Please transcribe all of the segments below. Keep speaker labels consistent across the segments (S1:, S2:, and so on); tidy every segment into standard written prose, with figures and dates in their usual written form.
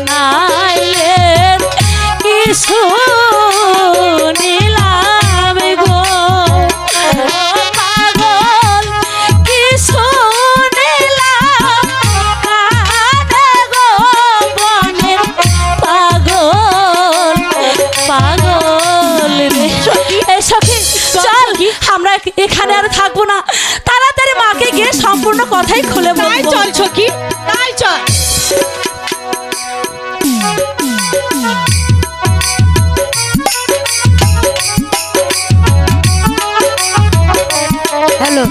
S1: জানাইলেন কিছু নিলাম গো পাগল কিছু নিলাম কানে গো বনের পাগল পাগল রে সখী চল আমরা এখানে আর থাকবো না তাড়াতাড়ি মাকে গিয়ে সম্পূর্ণ কথাই খুলে বলবো
S2: চল সখী তাই চল
S1: হ্যালো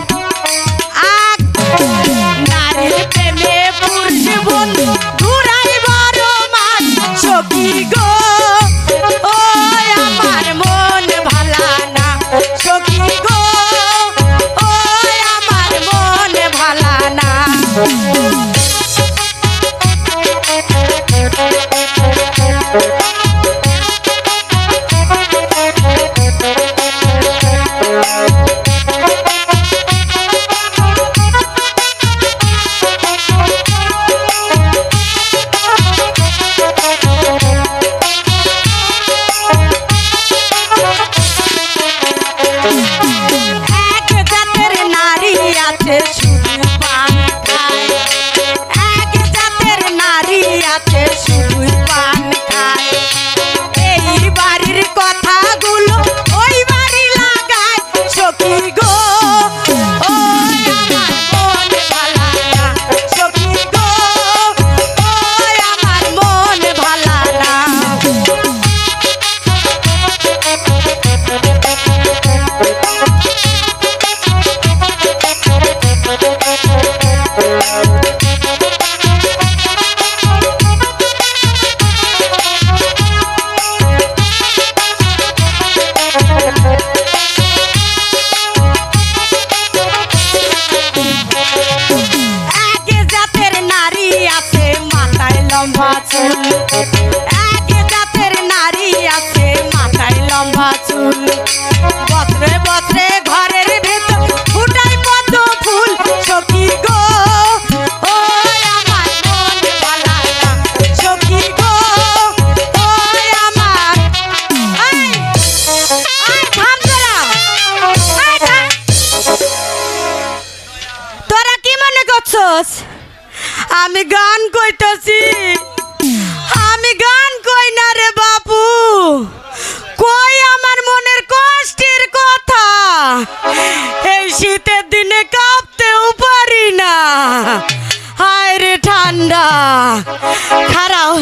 S2: নারীর প্রেমে পুরুষ বন্ধু ঘুরাই বড় মান সখী গো ও আমার মন ভালা না সখী গো ও আমার মন ভালা না এক জাতের নারী আছে শুধু পান খায় এক জাতের নারী আছে শুধু পান খায় এই বাড়ির কথাগুলো ওই বাড়ি লাগায় সখী গো ও আমার মন ভালা না সখী গো ও আমার মন ভালা না এক জাতের নারী আছে মাথায় লম্বা চুল এক জাতের নারী আছে মাথায় লম্বা চুল বছরে বছরে ঘরের ভেতর ফুটাই পদ্ম ফুল সখী গো ও আমার মন ভালা না সখী গো ও আমার এই থাম তোরা কি মনে করছস আমি গান কইতাছি আমি গান কই না রে বাপু কই আমার মনের কষ্টের কথা এই শীতের দিনে কাঁপতেও পারি না হায় রে ঠান্ডা খারাও